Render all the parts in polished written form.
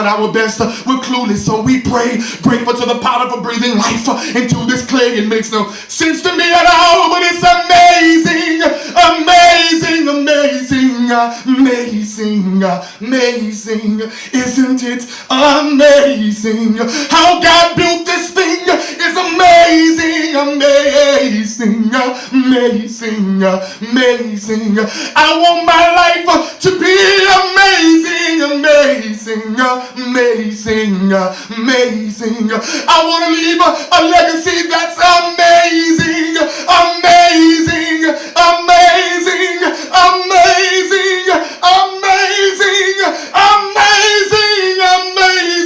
our best, we're clueless, so we pray, grateful to the power for breathing life into this clay. It makes no sense to me at all, but it's amazing, amazing, amazing, amazing, amazing. Isn't it amazing how God built this thing? It's amazing, amazing, amazing, amazing. I want my life to be amazing, amazing, amazing, amazing. I want to leave a legacy that's amazing, amazing, amazing, amazing, amazing, amazing, amazing,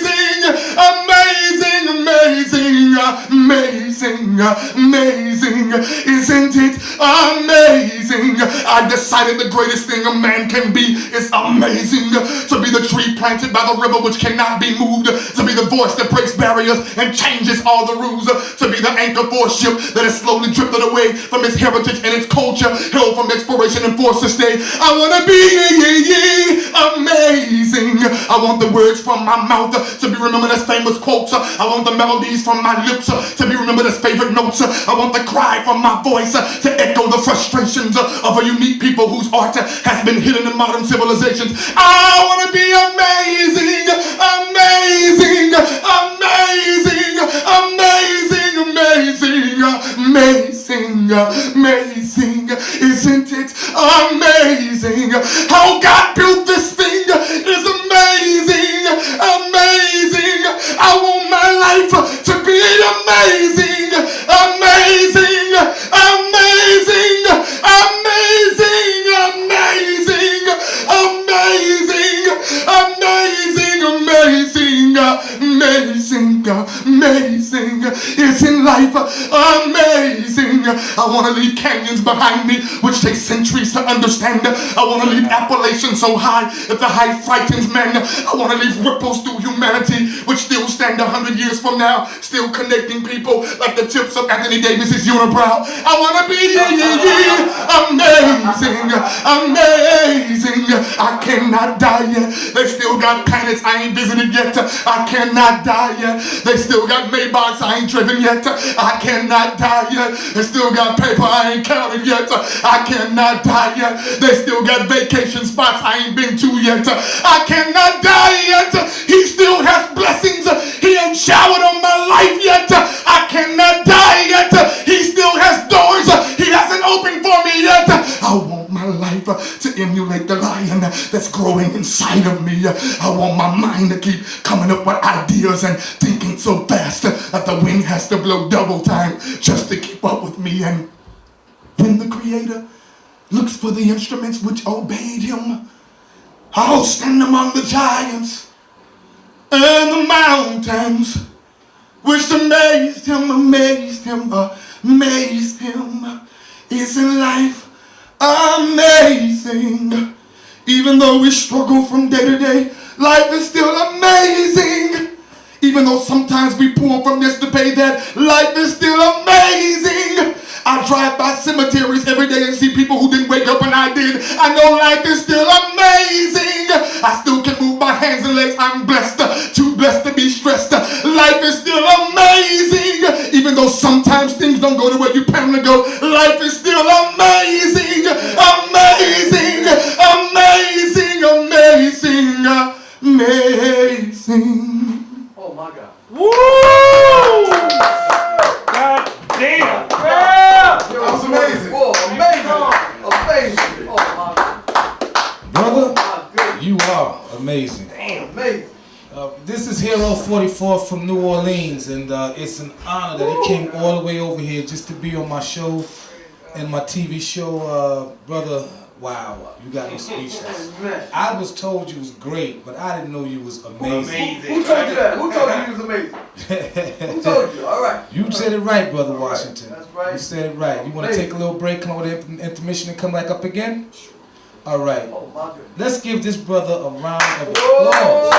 amazing, amazing, amazing. Isn't it amazing? I decided the greatest thing a man can be is amazing. To be the tree planted by the river which cannot be moved, to be the voice that breaks barriers and changes all the rules, to be the anchor for a ship that has slowly drifted away from its heritage and its culture, held from exploration and forced to stay. I want to be amazing. I want the words from my mouth to be remembered as famous quotes. I want the melodies from my lips to be remembered as favorite notes. I want the cry from my voice to echo the frustrations of a unique people whose art has been hidden in modern civilizations. I want to be amazing, amazing, amazing, amazing, amazing, amazing, amazing. Isn't it amazing how God built this thing? Is amazing, amazing. I want my life to be amazing, amazing, amazing, amazing, amazing, amazing, amazing, amazing, amazing. Isn't life amazing? I want to leave canyons behind me which take centuries to understand. I want to leave Appalachian so high that the height frightens men. I want to leave ripples through humanity which still stand 100 years from now, still connecting people like the tips of Anthony Davis's unibrow. I want to be amazing, amazing. I cannot die yet. They still got planets I ain't visited yet. I cannot die yet. They still got Maybachs I ain't driven yet. I cannot die yet. They still got paper I ain't counted yet. I cannot die yet. They still got vacation spots I ain't been to yet. I cannot die yet. He still has blessings he ain't showered on my life yet. I cannot die yet. He still has doors he hasn't opened for me yet. I want my life to emulate the lion that's growing inside of me. I want my mind to keep coming up with ideas and thinking so fast that the wind has to blow double time just to keep up with me. And when the Creator looks for the instruments which obeyed him, I'll stand among the giants and the mountains which amazed him, amazed him, amazed him. Isn't life amazing? Even though we struggle from day to day, life is still amazing. Even though sometimes we pour from this to pay that, life is still amazing. I drive by cemeteries every day and see people who didn't wake up when I did. I know life is still amazing. I still can move my hands and legs. I'm blessed, too blessed to be stressed. Life is still amazing. Even though sometimes things don't go the way you plan to go, life is still amazing. Amazing, amazing, amazing, amazing. Oh my God. Woo! God damn. That was amazing. Oh, amazing. Amazing. Oh my God. Brother, you are amazing. Damn, amazing. This is Hero 44 from New Orleans, and it's an honor that he came all the way over here just to be on my show and my TV show. Brother, wow, you got me speechless. I was told you was great, but I didn't know you was amazing. Who told you that? Who told you you was amazing? Who told you? All right. You said it right, Brother Washington. That's right. You said it right. You want to take a little break, come over there, intermission, and come back up again? All right. Oh my God. Let's give this brother a round of applause.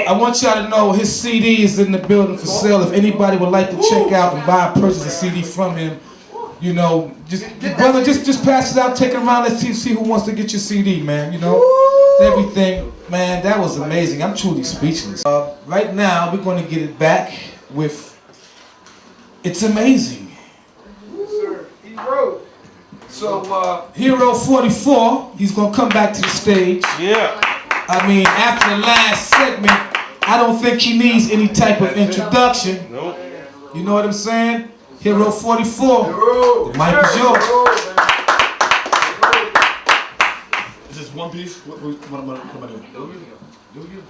I want y'all to know his CD is in the building for sale. If anybody would like to check out and buy and purchase a CD from him, You know, brother, just pass it out, take it around, let's see who wants to get your CD, man. You know, everything, man, that was amazing. I'm truly speechless. Right now, we're going to get it back with It's Amazing. Yes, sir. He wrote. So, Hero 44, he's going to come back to the stage. Yeah. I mean, after the last segment, I don't think he needs any type of introduction. Nope. You know what I'm saying? Hero 44, Hero. the mic is yours. Is this one piece? What am I doing?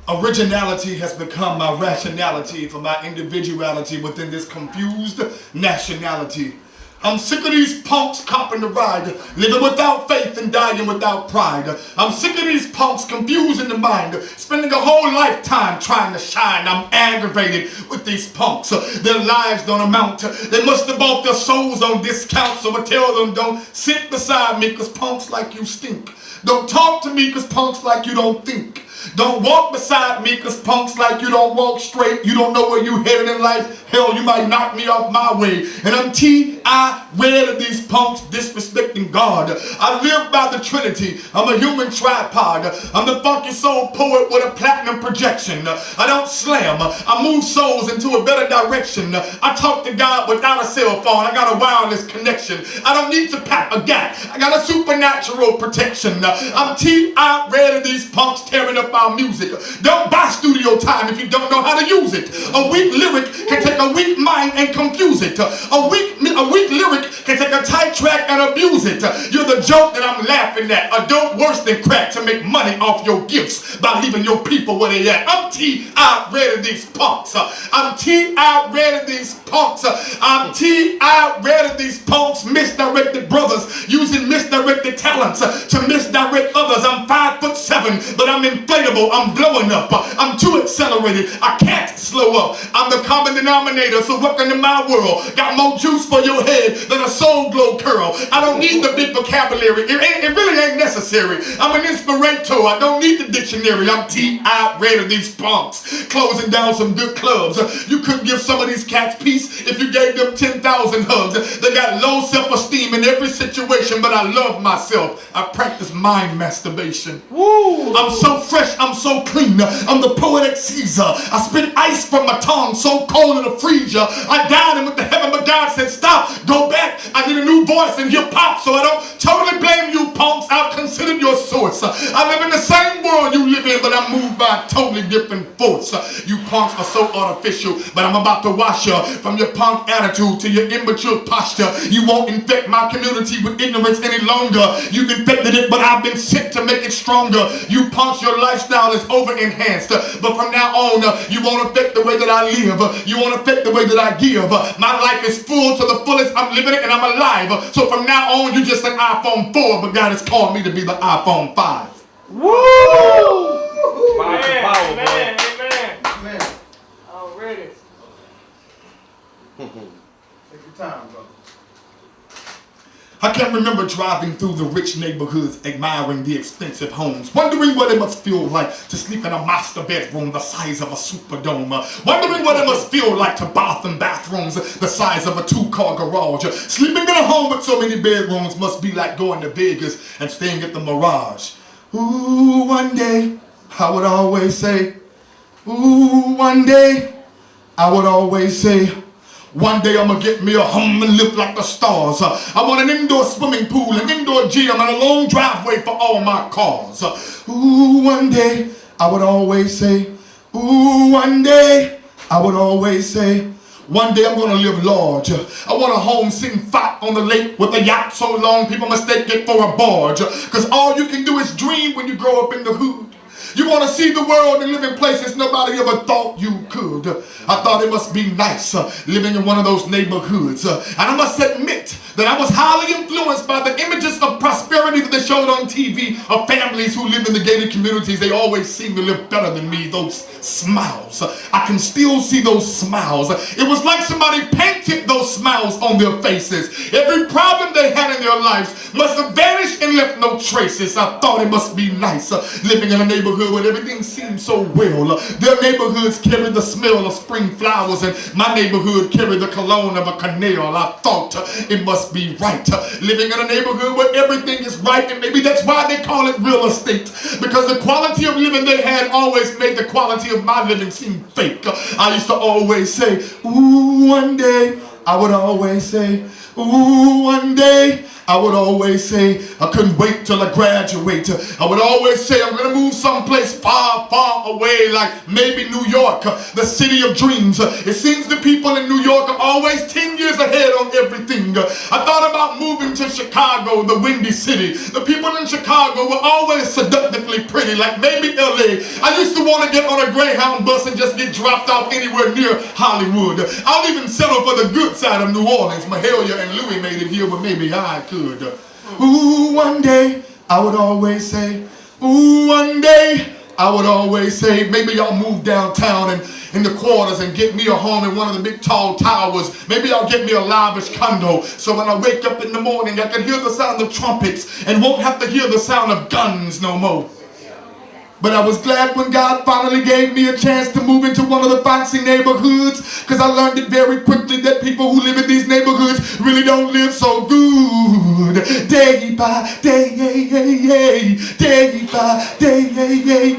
Originality has become my rationality for my individuality within this confused nationality. I'm sick of these punks copping the ride, living without faith and dying without pride. I'm sick of these punks confusing the mind, spending a whole lifetime trying to shine. I'm aggravated with these punks. Their lives don't amount. They must have bought their souls on discount, so I tell them don't sit beside me cause punks like you stink. Don't talk to me cause punks like you don't think. Don't walk beside me cause punks like you don't walk straight. You don't know where you headed in life. Hell, you might knock me off my way. And I'm T.I. red of these punks disrespecting God. I live by the Trinity. I'm a human tripod. I'm the funky soul poet with a platinum projection. I don't slam. I move souls into a better direction. I talk to God without a cell phone. I got a wireless connection. I don't need to pack a gat. I got a supernatural protection. I'm T.I. red of these punks tearing up our music. Don't buy studio time if you don't know how to use it. A weak lyric can take a weak mind and confuse it. A weak lyric can take a tight track and abuse it. You're the joke that I'm laughing at. A dope worse than crack to make money off your gifts by leaving your people where they at. I'm T.I. red of these punks. I'm T.I. red of these punks. I'm T.I. red of these punks. Misdirected brothers using misdirected talents to misdirect others. I'm 5'7", but I'm inflatable. I'm blowing up. I'm too accelerated. I can't slow up. I'm the common denominator, so welcome to my world. Got more juice for your head than a soul glow curl. I don't need the big vocabulary. It really ain't necessary. I'm an inspirator. I don't need the dictionary. I'm T.I. red of these punks. Closing down some good clubs. You couldn't give some of these cats peace if you gave them 10,000 hugs. They got low self-esteem in every situation, but I love myself. I practice mind masturbation. Woo. I'm so fresh, I'm so clean. I'm the poetic Caesar. I spit ice from my tongue, so cold it'll freeze ya. I died and went to heaven, but God said, stop, go back. I need a new voice in hip-hop, so I don't totally blame you punks. I've considered your source. I live in the same world you live in, but I'm moved by a totally different force. You punks are so artificial, but I'm about to wash you from your punk attitude to your immature posture. You won't infect my community with ignorance any longer. You've infected it, but I've been sent to make it stronger. You punks, your lifestyle is over-enhanced, but from now on, you won't affect the way that I live. You won't affect the way that I give. My life is full to the fullest. I'm living it and I'm alive. So from now on, you're just an iPhone 4, but God has called me to be the iPhone 5. Woo! Amen. Power, Amen. boy. Amen. Amen. Already. Take your time, brother. I can remember driving through the rich neighborhoods, admiring the expensive homes, wondering what it must feel like to sleep in a master bedroom the size of a Superdome, wondering what it must feel like to bath in bathrooms the size of a 2-car garage. Sleeping in a home with so many bedrooms must be like going to Vegas and staying at the Mirage. Ooh, one day, I would always say, ooh, one day, I would always say, one day I'm gonna get me a home and live like the stars. I want an indoor swimming pool, an indoor gym, and a long driveway for all my cars. Ooh, one day I would always say, ooh, one day I would always say, one day I'm gonna live large. I want a home sitting fat on the lake with a yacht so long people mistake it for a barge. Cause all you can do is dream when you grow up in the hood. You want to see the world and live in places nobody ever thought you could. I thought it must be nice living in one of those neighborhoods. And I must admit that I was highly influenced by the images of prosperity that they showed on TV of families who lived in the gated communities. They always seemed to live better than me. Those smiles. I can still see those smiles. It was like somebody painted those smiles on their faces. Every problem they had in their lives must have vanished and left no traces. I thought it must be nice living in a neighborhood where everything seems so well. Their neighborhoods carry the smell of spring flowers, and my neighborhood carried the cologne of a canal. I thought it must be right living in a neighborhood where everything is right, and maybe that's why they call it real estate, because the quality of living they had always made the quality of my living seem fake. I used to always say, ooh, one day, I would always say, ooh, one day, I would always say, I couldn't wait till I graduate. I would always say, I'm going to move someplace far, far away, like maybe New York, the city of dreams. It seems the people in New York are always 10 years ahead on everything. I thought about moving to Chicago, the windy city. The people in Chicago were always seductively pretty, like maybe LA. I used to want to get on a Greyhound bus and just get dropped off anywhere near Hollywood. I'll even settle for the good side of New Orleans. Mahalia and Louis made it here, but maybe I could. Ooh, one day, I would always say, ooh, one day, I would always say, maybe I'll move downtown and in the quarters and get me a home in one of the big tall towers. Maybe I'll get me a lavish condo, so when I wake up in the morning I can hear the sound of trumpets and won't have to hear the sound of guns no more. But I was glad when God finally gave me a chance to move into one of the fancy neighborhoods, because I learned it very quickly that people who live in these neighborhoods really don't live so good. Day by day, day by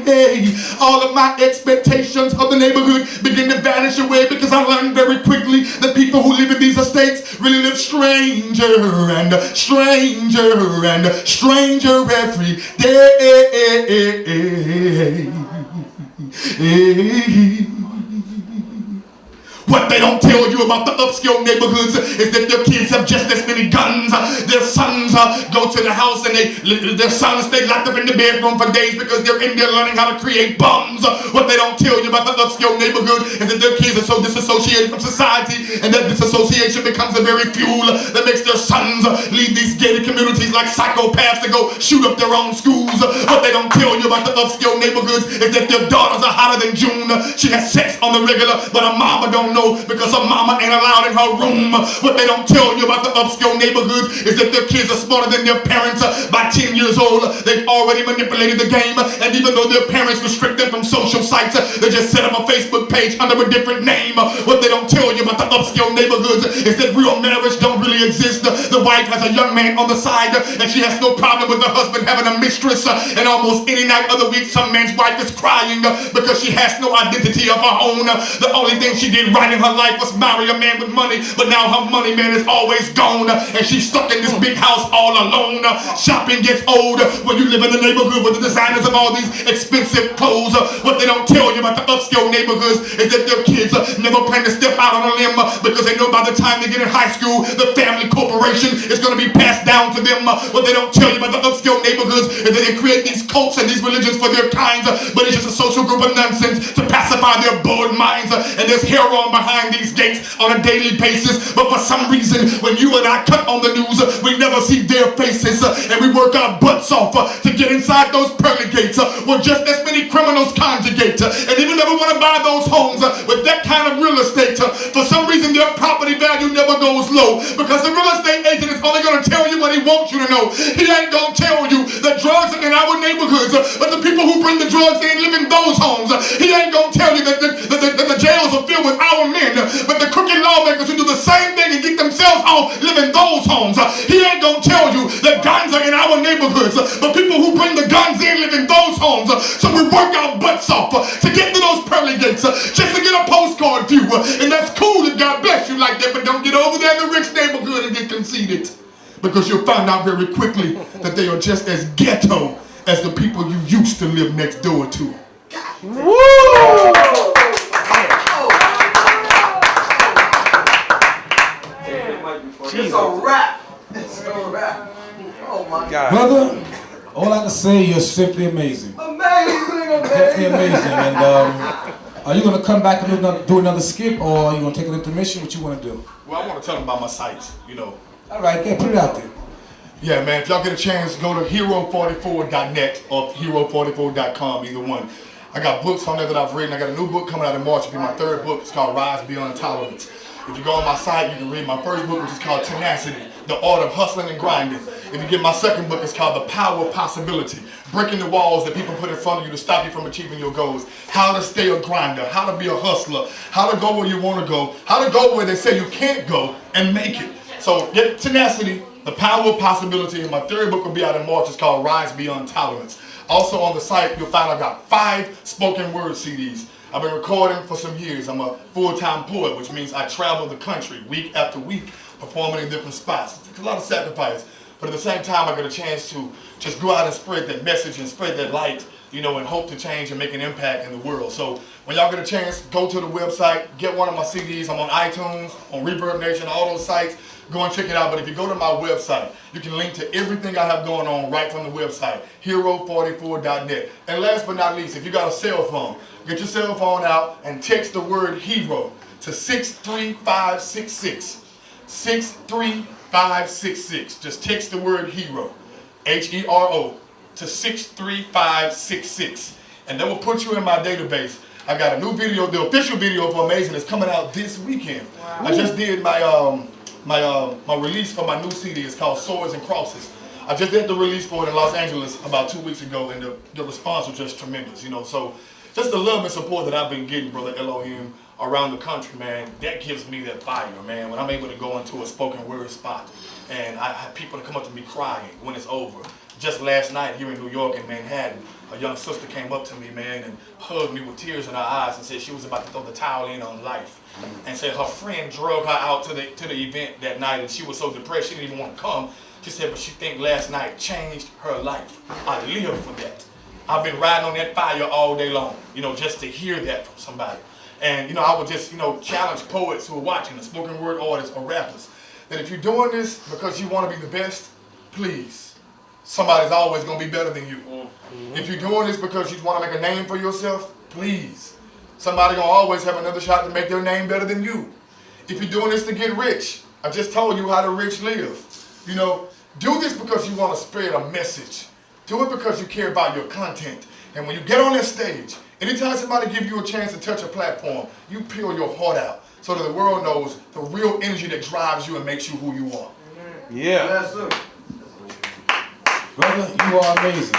day, all of my expectations of the neighborhood begin to vanish away, because I learned very quickly that people who live in these estates really live stranger and stranger and stranger every day. What they don't tell you about the upscale neighborhoods is that their kids have just as many guns. Their sons go to the house and their sons stay locked up in the bedroom for days because they're in there learning how to create bombs. What they don't tell you about the upscale neighborhood is that their kids are so disassociated from society, and that disassociation becomes the very fuel that makes their sons leave these gated communities like psychopaths to go shoot up their own schools. What they don't tell you about the upscale neighborhoods is that their daughters are hotter than June. She has sex on the regular, but her mama don't know because her mama ain't allowed in her room. What they don't tell you about the upscale neighborhoods is that their kids are smarter than their parents. By 10 years old, they've already manipulated the game, and even though their parents restrict them from social sites, they just set up a Facebook page under a different name. What they don't tell you about the upscale neighborhoods is that real marriage don't really exist. The wife has a young man on the side, and she has no problem with her husband having a mistress, and almost any night of the week some man's wife is crying because she has no identity of her own. The only thing she did right in her life was marry a man with money, but now her money man is always gone, and she's stuck in this big house all alone. Shopping gets old when you live in the neighborhood with the designers of all these expensive clothes. What they don't tell you about the upscale neighborhoods is that their kids never plan to step out on a limb, because they know by the time they get in high school, the family corporation is going to be passed down to them. What they don't tell you about the upscale neighborhoods is that they create these cults and these religions for their kinds, but it's just a social group of nonsense to pacify their bored minds, and there's heroin behind these gates on a daily basis. But for some reason, when you and I cut on the news, we never see their faces, and we work our butts off to get inside those pearly gates where just as many criminals conjugate, and even never want to buy those homes with that kind of real estate. For some reason, their property value never goes low, because the real estate agent is only going to tell you what he wants you to know. He ain't going to tell you that drugs are in our neighborhoods, but the people who bring the drugs in live in those homes. He ain't going to tell you that the jails are filled with our men, but the crooked lawmakers who do the same thing and get themselves off live in those homes. He ain't gonna tell you that guns are in our neighborhoods, but people who bring the guns in live in those homes. So we work our butts off to get to those pearly gates, just to get a postcard view. And that's cool if God bless you like that, but don't get over there in the rich neighborhood and get conceited, because you'll find out very quickly that they are just as ghetto as the people you used to live next door to. Woo! It's a wrap. It's a wrap. Oh my God. Brother, all I can say, you're simply amazing. Amazing. Simply amazing. And are you going to come back and do another skip, or are you going to take an intermission? What you want to do? Well, I want to tell them about my sites, All right, yeah, put it out there. Yeah, man, if y'all get a chance, go to hero44.net or hero44.com, either one. I got books on there that I've written. I got a new book coming out in March. It'll be my third book. It's called Rise Beyond Tolerance. If you go on my site, you can read my first book, which is called Tenacity, The Art of Hustling and Grinding. If you get my second book, it's called The Power of Possibility, breaking the walls that people put in front of you to stop you from achieving your goals. How to stay a grinder, how to be a hustler, how to go where you want to go, how to go where they say you can't go and make it. So get Tenacity, The Power of Possibility, and my third book will be out in March. It's called Rise Beyond Tolerance. Also on the site, you'll find I've got 5 spoken word CDs. I've been recording for some years. I'm a full-time poet, which means I travel the country week after week, performing in different spots. It's a lot of sacrifice, but at the same time, I get a chance to just go out and spread that message and spread that light, you know, and hope to change and make an impact in the world. So when y'all get a chance, go to the website, get one of my CDs. I'm on iTunes, on Reverb Nation, all those sites. Go and check it out. But if you go to my website, you can link to everything I have going on right from the website, hero44.net. And last but not least, if you got a cell phone, get your cell phone out and text the word HERO to 63566. 63566. Just text the word HERO, HERO, to 63566. And that will put you in my database. I got a new video, the official video for Amazing is coming out this weekend. Wow. I just did my release for my new CD. It's called Swords and Crosses. I just did the release for it in Los Angeles about 2 weeks ago, and the response was just tremendous, you know. So just the love and support that I've been getting, Brother Elohim, around the country, man, that gives me that fire, man. When I'm able to go into a spoken word spot and I have people that come up to me crying when it's over. Just last night here in New York in Manhattan, a young sister came up to me, man, and hugged me with tears in her eyes and said she was about to throw the towel in on life. And said her friend drug her out to the event that night, and she was so depressed she didn't even want to come. She said, but she think last night changed her life. I live for that. I've been riding on that fire all day long, you know, just to hear that from somebody. And, you know, I would just, you know, challenge poets who are watching, the spoken word artists or rappers, that if you're doing this because you want to be the best, please. Somebody's always going to be better than you. Mm-hmm. If you're doing this because you want to make a name for yourself, please. Somebody's going to always have another shot to make their name better than you. If you're doing this to get rich, I just told you how the rich live. You know, do this because you want to spread a message. Do it because you care about your content. And when you get on that stage, anytime somebody gives you a chance to touch a platform, you peel your heart out so that the world knows the real energy that drives you and makes you who you are. Yeah. Yes, sir. Brother, you are amazing.